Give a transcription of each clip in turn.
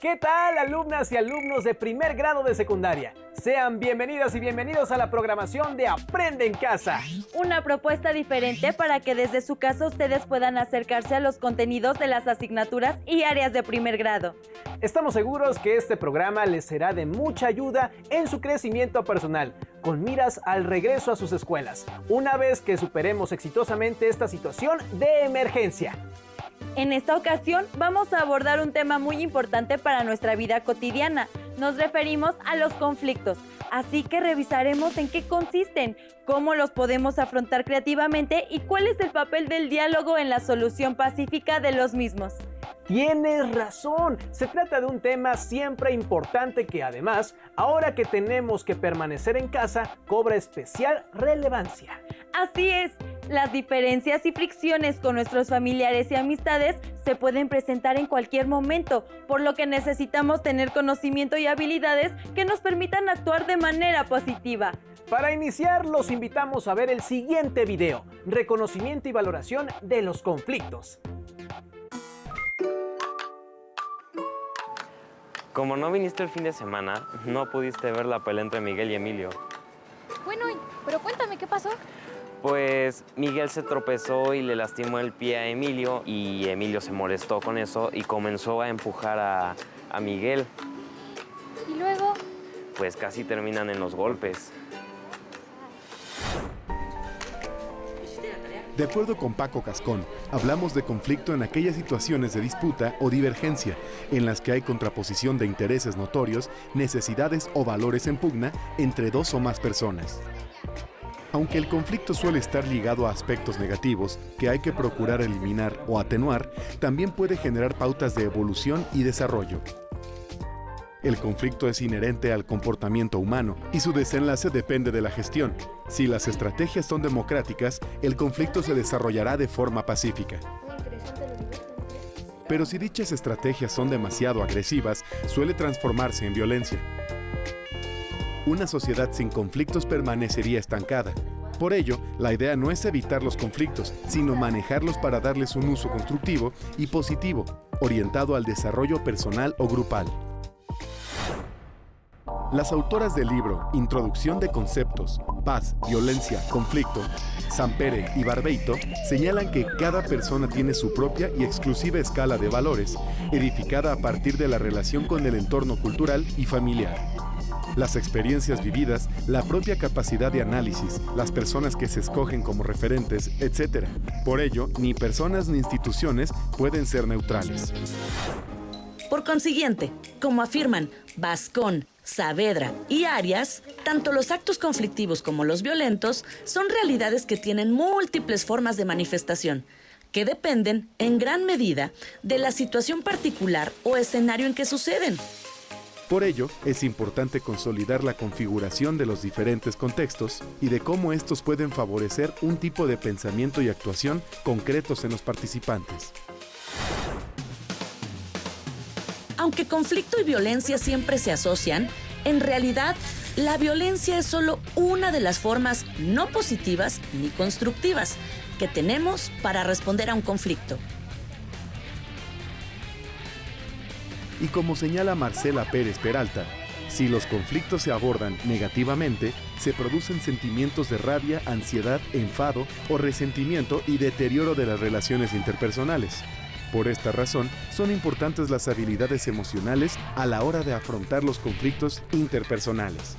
¿Qué tal, alumnas y alumnos de primer grado de secundaria? Sean bienvenidas y bienvenidos a la programación de Aprende en Casa. Una propuesta diferente para que desde su casa ustedes puedan acercarse a los contenidos de las asignaturas y áreas de primer grado. Estamos seguros que este programa les será de mucha ayuda en su crecimiento personal, con miras al regreso a sus escuelas, una vez que superemos exitosamente esta situación de emergencia. En esta ocasión vamos a abordar un tema muy importante para nuestra vida cotidiana. Nos referimos a los conflictos, así que revisaremos en qué consisten, cómo los podemos afrontar creativamente y cuál es el papel del diálogo en la solución pacífica de los mismos. Tienes razón, se trata de un tema siempre importante que además, ahora que tenemos que permanecer en casa, cobra especial relevancia. Así es, las diferencias y fricciones con nuestros familiares y amistades se pueden presentar en cualquier momento, por lo que necesitamos tener conocimiento y habilidades que nos permitan actuar de manera positiva. Para iniciar, los invitamos a ver el siguiente video, Reconocimiento y valoración de los conflictos. Como no viniste el fin de semana, no pudiste ver la pelea entre Miguel y Emilio. Bueno, pero cuéntame, ¿qué pasó? Pues Miguel se tropezó y le lastimó el pie a Emilio y Emilio se molestó con eso y comenzó a empujar a Miguel. ¿Y luego? Pues casi terminan en los golpes. De acuerdo con Paco Cascón, hablamos de conflicto en aquellas situaciones de disputa o divergencia, en las que hay contraposición de intereses notorios, necesidades o valores en pugna entre dos o más personas. Aunque el conflicto suele estar ligado a aspectos negativos que hay que procurar eliminar o atenuar, también puede generar pautas de evolución y desarrollo. El conflicto es inherente al comportamiento humano y su desenlace depende de la gestión. Si las estrategias son democráticas, el conflicto se desarrollará de forma pacífica. Pero si dichas estrategias son demasiado agresivas, suele transformarse en violencia. Una sociedad sin conflictos permanecería estancada. Por ello, la idea no es evitar los conflictos, sino manejarlos para darles un uso constructivo y positivo, orientado al desarrollo personal o grupal. Las autoras del libro Introducción de Conceptos, Paz, Violencia, Conflicto, Sampere y Barbeito señalan que cada persona tiene su propia y exclusiva escala de valores, edificada a partir de la relación con el entorno cultural y familiar. Las experiencias vividas, la propia capacidad de análisis, las personas que se escogen como referentes, etc. Por ello, ni personas ni instituciones pueden ser neutrales. Por consiguiente, como afirman Bascón, Saavedra y Arias, tanto los actos conflictivos como los violentos son realidades que tienen múltiples formas de manifestación, que dependen, en gran medida, de la situación particular o escenario en que suceden. Por ello, es importante consolidar la configuración de los diferentes contextos y de cómo estos pueden favorecer un tipo de pensamiento y actuación concretos en los participantes. Aunque conflicto y violencia siempre se asocian, en realidad, la violencia es solo una de las formas no positivas ni constructivas que tenemos para responder a un conflicto. Y como señala Marcela Pérez Peralta, si los conflictos se abordan negativamente, se producen sentimientos de rabia, ansiedad, enfado o resentimiento y deterioro de las relaciones interpersonales. Por esta razón, son importantes las habilidades emocionales a la hora de afrontar los conflictos interpersonales.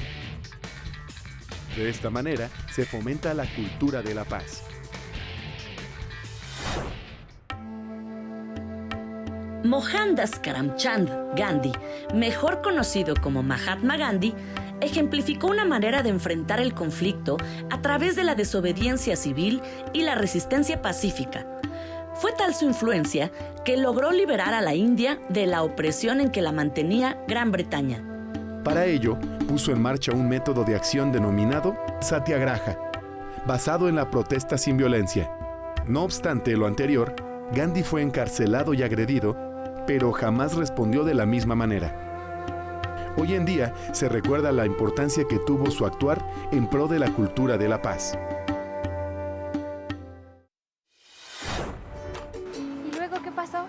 De esta manera, se fomenta la cultura de la paz. Mohandas Karamchand Gandhi, mejor conocido como Mahatma Gandhi, ejemplificó una manera de enfrentar el conflicto a través de la desobediencia civil y la resistencia pacífica. Fue tal su influencia que logró liberar a la India de la opresión en que la mantenía Gran Bretaña. Para ello, puso en marcha un método de acción denominado Satyagraha, basado en la protesta sin violencia. No obstante lo anterior, Gandhi fue encarcelado y agredido, pero jamás respondió de la misma manera. Hoy en día se recuerda la importancia que tuvo su actuar en pro de la cultura de la paz. ¿Y luego qué pasó?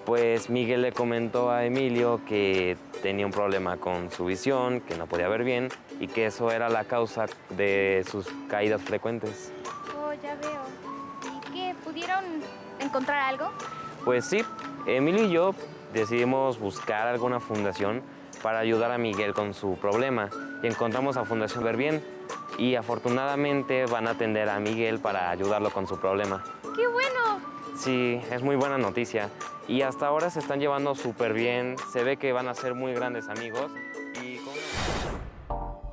Pues pues Miguel le comentó a Emilio que tenía un problema con su visión, que no podía ver bien y que eso era la causa de sus caídas frecuentes. Oh, ya veo. ¿Y qué? ¿Pudieron encontrar algo? Pues sí, Emilio y yo decidimos buscar alguna fundación para ayudar a Miguel con su problema y encontramos a Fundación Ver Bien y afortunadamente van a atender a Miguel para ayudarlo con su problema. ¡Qué bueno! Sí, es muy buena noticia y hasta ahora se están llevando súper bien, se ve que van a ser muy grandes amigos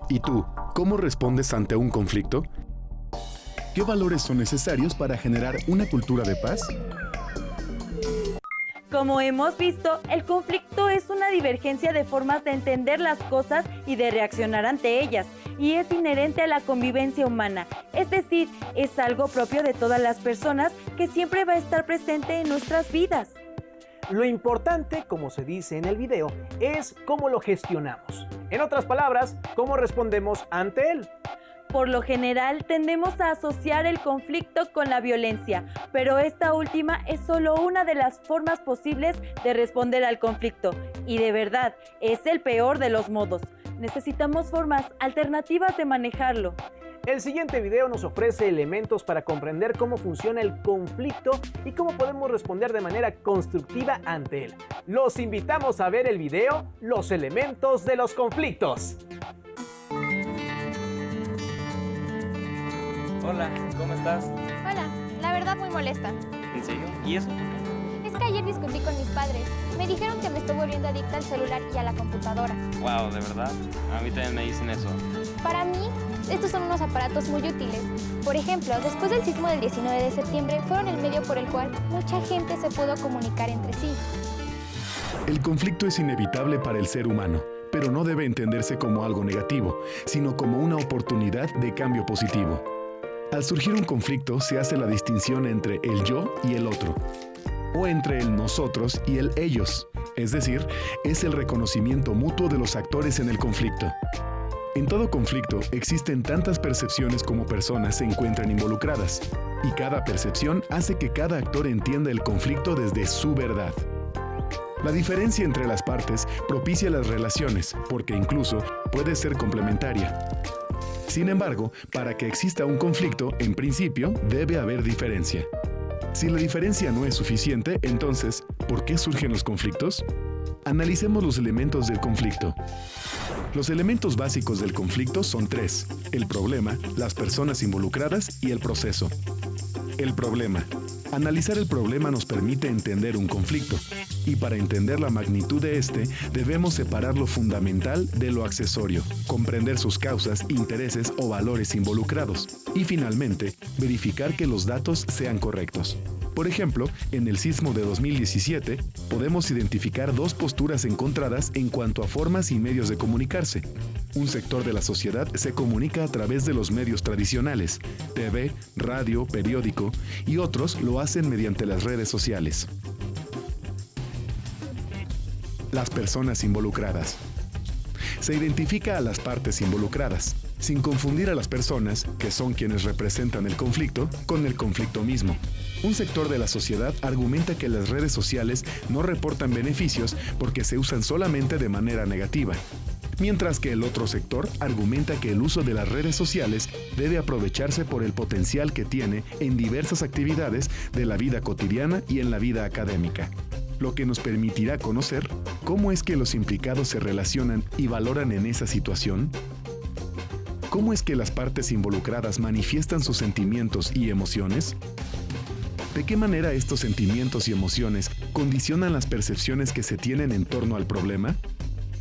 ¿Y tú, cómo respondes ante un conflicto? ¿Qué valores son necesarios para generar una cultura de paz? Como hemos visto, el conflicto es una divergencia de formas de entender las cosas y de reaccionar ante ellas, y es inherente a la convivencia humana, es decir, es algo propio de todas las personas que siempre va a estar presente en nuestras vidas. Lo importante, como se dice en el video, es cómo lo gestionamos. En otras palabras, cómo respondemos ante él. Por lo general, tendemos a asociar el conflicto con la violencia, pero esta última es solo una de las formas posibles de responder al conflicto. Y de verdad, es el peor de los modos. Necesitamos formas alternativas de manejarlo. El siguiente video nos ofrece elementos para comprender cómo funciona el conflicto y cómo podemos responder de manera constructiva ante él. Los invitamos a ver el video Los elementos de los conflictos. Hola, ¿cómo estás? Hola, la verdad muy molesta. ¿En serio? ¿Y eso? Es que ayer discutí con mis padres. Me dijeron que me estoy volviendo adicta al celular y a la computadora. Wow, ¿de verdad? A mí también me dicen eso. Para mí, estos son unos aparatos muy útiles. Por ejemplo, después del sismo del 19 de septiembre, fueron el medio por el cual mucha gente se pudo comunicar entre sí. El conflicto es inevitable para el ser humano, pero no debe entenderse como algo negativo, sino como una oportunidad de cambio positivo. Al surgir un conflicto se hace la distinción entre el yo y el otro, o entre el nosotros y el ellos, es decir, es el reconocimiento mutuo de los actores en el conflicto. En todo conflicto existen tantas percepciones como personas se encuentran involucradas, y cada percepción hace que cada actor entienda el conflicto desde su verdad. La diferencia entre las partes propicia las relaciones, porque incluso puede ser complementaria. Sin embargo, para que exista un conflicto, en principio, debe haber diferencia. Si la diferencia no es suficiente, entonces, ¿por qué surgen los conflictos? Analicemos los elementos del conflicto. Los elementos básicos del conflicto son tres: el problema, las personas involucradas y el proceso. El problema. Analizar el problema nos permite entender un conflicto, y para entender la magnitud de este, debemos separar lo fundamental de lo accesorio, comprender sus causas, intereses o valores involucrados, y finalmente, verificar que los datos sean correctos. Por ejemplo, en el sismo de 2017, podemos identificar dos posturas encontradas en cuanto a formas y medios de comunicarse. Un sector de la sociedad se comunica a través de los medios tradicionales, TV, radio, periódico, y otros lo hacen mediante las redes sociales. Las personas involucradas. Se identifica a las partes involucradas, sin confundir a las personas, que son quienes representan el conflicto, con el conflicto mismo. Un sector de la sociedad argumenta que las redes sociales no reportan beneficios porque se usan solamente de manera negativa, mientras que el otro sector argumenta que el uso de las redes sociales debe aprovecharse por el potencial que tiene en diversas actividades de la vida cotidiana y en la vida académica, lo que nos permitirá conocer cómo es que los implicados se relacionan y valoran en esa situación. ¿Cómo es que las partes involucradas manifiestan sus sentimientos y emociones? ¿De qué manera estos sentimientos y emociones condicionan las percepciones que se tienen en torno al problema?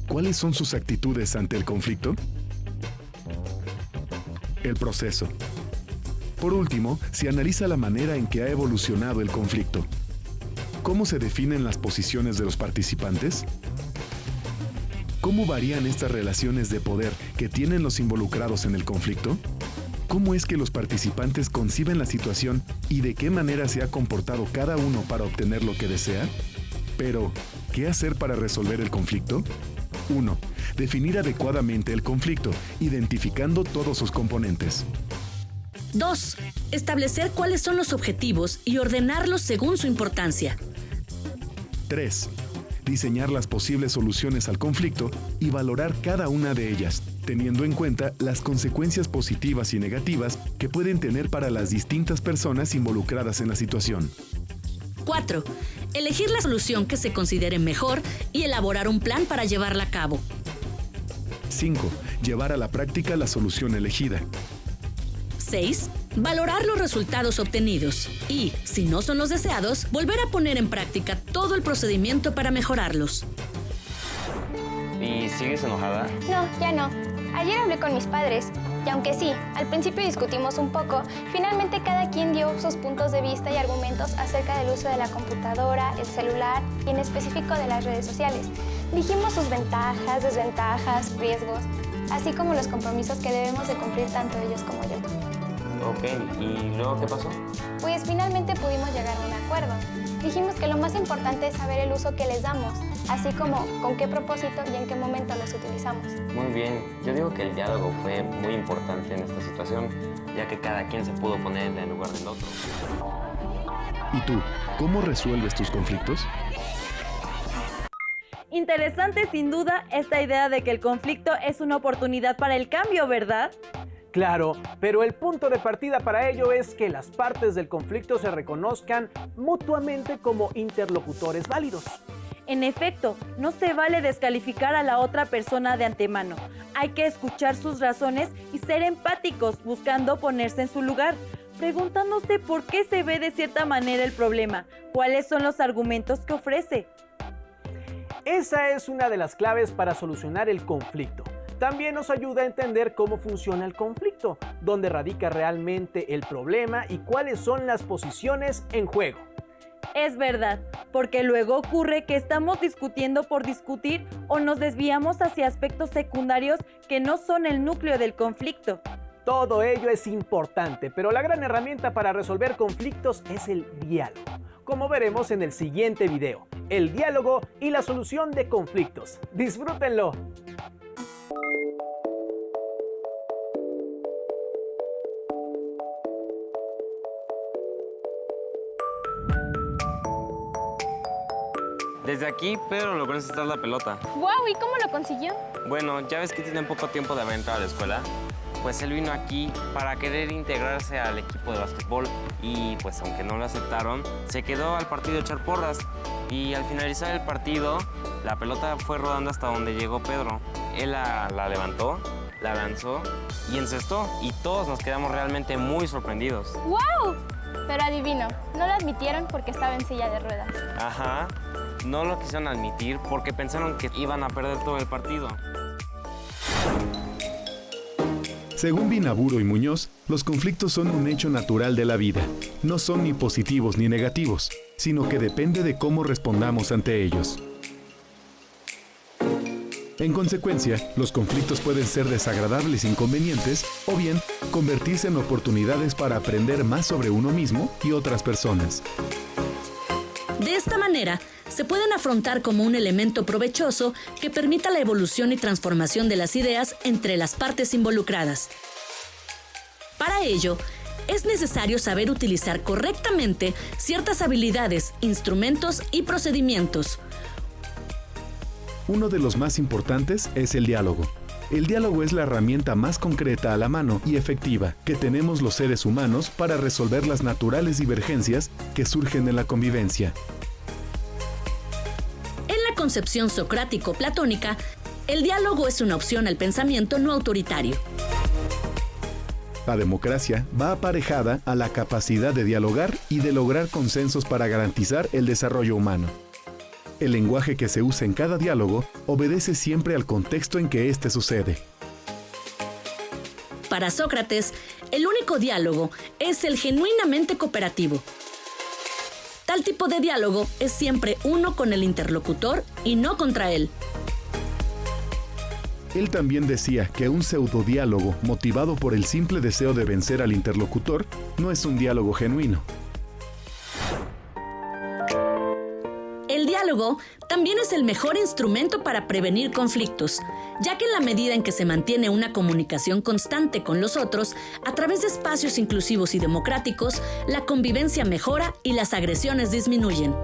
¿Cuáles son sus actitudes ante el conflicto? El proceso. Por último, se analiza la manera en que ha evolucionado el conflicto. ¿Cómo se definen las posiciones de los participantes? ¿Cómo varían estas relaciones de poder que tienen los involucrados en el conflicto? ¿Cómo es que los participantes conciben la situación y de qué manera se ha comportado cada uno para obtener lo que desea? Pero, ¿qué hacer para resolver el conflicto? 1. Definir adecuadamente el conflicto, identificando todos sus componentes. 2. Establecer cuáles son los objetivos y ordenarlos según su importancia. 3. Diseñar las posibles soluciones al conflicto y valorar cada una de ellas, teniendo en cuenta las consecuencias positivas y negativas que pueden tener para las distintas personas involucradas en la situación. 4. Elegir la solución que se considere mejor y elaborar un plan para llevarla a cabo. 5. Llevar a la práctica la solución elegida. 6. Valorar los resultados obtenidos y, si no son los deseados, volver a poner en práctica todo el procedimiento para mejorarlos. ¿Y sigues enojada? No, ya no. Ayer hablé con mis padres y aunque sí, al principio discutimos un poco, finalmente cada quien dio sus puntos de vista y argumentos acerca del uso de la computadora, el celular y en específico de las redes sociales. Dijimos sus ventajas, desventajas, riesgos, así como los compromisos que debemos de cumplir tanto ellos como yo. Ok, ¿y luego qué pasó? Pues finalmente pudimos llegar a un acuerdo. Dijimos que lo más importante es saber el uso que les damos, así como con qué propósito y en qué momento los utilizamos. Muy bien, yo digo que el diálogo fue muy importante en esta situación, ya que cada quien se pudo poner en el lugar del otro. ¿Y tú, cómo resuelves tus conflictos? Interesante sin duda esta idea de que el conflicto es una oportunidad para el cambio, ¿verdad? Claro, pero el punto de partida para ello es que las partes del conflicto se reconozcan mutuamente como interlocutores válidos. En efecto, no se vale descalificar a la otra persona de antemano. Hay que escuchar sus razones y ser empáticos, buscando ponerse en su lugar, preguntándose por qué se ve de cierta manera el problema, cuáles son los argumentos que ofrece. Esa es una de las claves para solucionar el conflicto. También nos ayuda a entender cómo funciona el conflicto, dónde radica realmente el problema y cuáles son las posiciones en juego. Es verdad, porque luego ocurre que estamos discutiendo por discutir o nos desviamos hacia aspectos secundarios que no son el núcleo del conflicto. Todo ello es importante, pero la gran herramienta para resolver conflictos es el diálogo, como veremos en el siguiente video, el diálogo y la solución de conflictos. ¡Disfrútenlo! Desde aquí, Pedro logró encestar la pelota. ¡Wow! ¿Y cómo lo consiguió? Bueno, ya ves que tiene poco tiempo de haber entrado a la escuela. Pues él vino aquí para querer integrarse al equipo de básquetbol y pues aunque no lo aceptaron, se quedó al partido a echar porras. Y al finalizar el partido, la pelota fue rodando hasta donde llegó Pedro. Él la levantó, la lanzó y encestó y todos nos quedamos realmente muy sorprendidos. ¡Wow! Pero adivino, no lo admitieron porque estaba en silla de ruedas. Ajá, no lo quisieron admitir porque pensaron que iban a perder todo el partido. Según Binaburo y Muñoz, los conflictos son un hecho natural de la vida. No son ni positivos ni negativos, sino que depende de cómo respondamos ante ellos. En consecuencia, los conflictos pueden ser desagradables e inconvenientes, o bien convertirse en oportunidades para aprender más sobre uno mismo y otras personas. De esta manera, se pueden afrontar como un elemento provechoso que permita la evolución y transformación de las ideas entre las partes involucradas. Para ello, es necesario saber utilizar correctamente ciertas habilidades, instrumentos y procedimientos. Uno de los más importantes es el diálogo. El diálogo es la herramienta más concreta a la mano y efectiva que tenemos los seres humanos para resolver las naturales divergencias que surgen en la convivencia. En la concepción socrático-platónica, el diálogo es una opción al pensamiento no autoritario. La democracia va aparejada a la capacidad de dialogar y de lograr consensos para garantizar el desarrollo humano. El lenguaje que se usa en cada diálogo obedece siempre al contexto en que éste sucede. Para Sócrates, el único diálogo es el genuinamente cooperativo. Tal tipo de diálogo es siempre uno con el interlocutor y no contra él. Él también decía que un pseudodiálogo motivado por el simple deseo de vencer al interlocutor no es un diálogo genuino. El diálogo también es el mejor instrumento para prevenir conflictos, ya que en la medida en que se mantiene una comunicación constante con los otros, a través de espacios inclusivos y democráticos, la convivencia mejora y las agresiones disminuyen.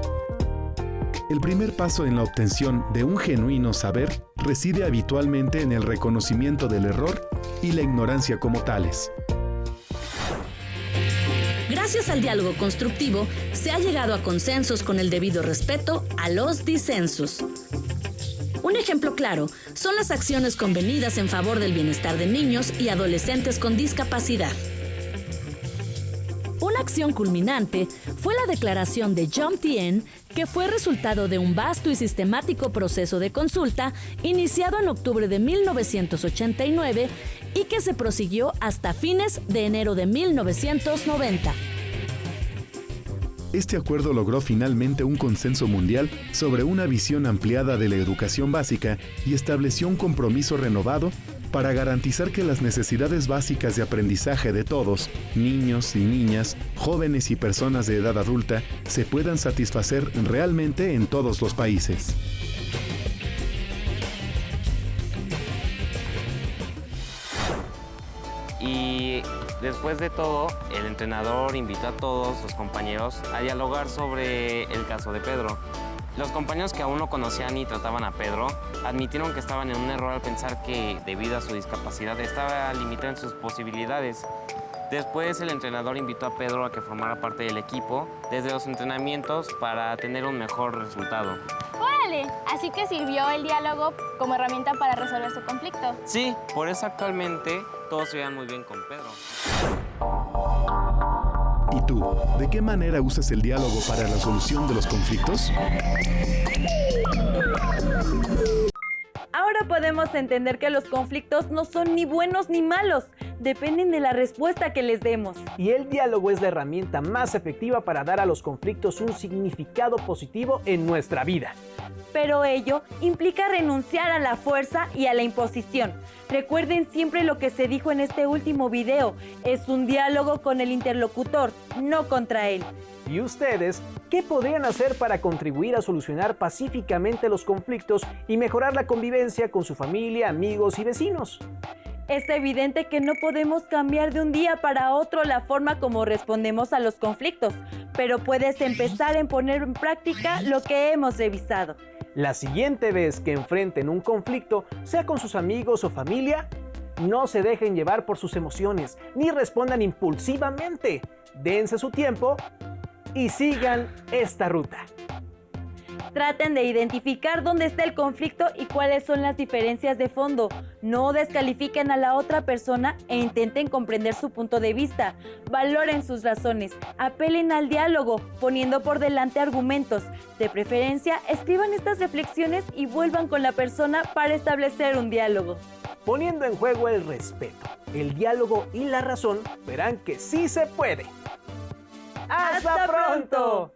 El primer paso en la obtención de un genuino saber reside habitualmente en el reconocimiento del error y la ignorancia como tales. Gracias al diálogo constructivo, se ha llegado a consensos con el debido respeto a los disensos. Un ejemplo claro son las acciones convenidas en favor del bienestar de niños y adolescentes con discapacidad. Una acción culminante fue la declaración de Jom Tien, que fue resultado de un vasto y sistemático proceso de consulta iniciado en octubre de 1989 y que se prosiguió hasta fines de enero de 1990. Este acuerdo logró finalmente un consenso mundial sobre una visión ampliada de la educación básica y estableció un compromiso renovado para garantizar que las necesidades básicas de aprendizaje de todos, niños y niñas, jóvenes y personas de edad adulta, se puedan satisfacer realmente en todos los países. Y después de todo, el entrenador invitó a todos los compañeros a dialogar sobre el caso de Pedro. Los compañeros que aún no conocían y trataban a Pedro admitieron que estaban en un error al pensar que, debido a su discapacidad, estaba limitado en sus posibilidades. Después, el entrenador invitó a Pedro a que formara parte del equipo desde los entrenamientos para tener un mejor resultado. ¡Órale! Así que sirvió el diálogo como herramienta para resolver su conflicto. Sí, por eso actualmente todos se llevan muy bien con Pedro. ¿Y tú, de qué manera usas el diálogo para la solución de los conflictos? Ahora podemos entender que los conflictos no son ni buenos ni malos, dependen de la respuesta que les demos. Y el diálogo es la herramienta más efectiva para dar a los conflictos un significado positivo en nuestra vida. Pero ello implica renunciar a la fuerza y a la imposición. Recuerden siempre lo que se dijo en este último video, es un diálogo con el interlocutor, no contra él. ¿Y ustedes qué podrían hacer para contribuir a solucionar pacíficamente los conflictos y mejorar la convivencia con su familia, amigos y vecinos? Es evidente que no podemos cambiar de un día para otro la forma como respondemos a los conflictos, pero puedes empezar en poner en práctica lo que hemos revisado. La siguiente vez que enfrenten un conflicto, sea con sus amigos o familia, no se dejen llevar por sus emociones, ni respondan impulsivamente. Dense su tiempo y sigan esta ruta. Traten de identificar dónde está el conflicto y cuáles son las diferencias de fondo. No descalifiquen a la otra persona e intenten comprender su punto de vista. Valoren sus razones. Apelen al diálogo, poniendo por delante argumentos. De preferencia, escriban estas reflexiones y vuelvan con la persona para establecer un diálogo. Poniendo en juego el respeto, el diálogo y la razón, verán que sí se puede. ¡Hasta pronto!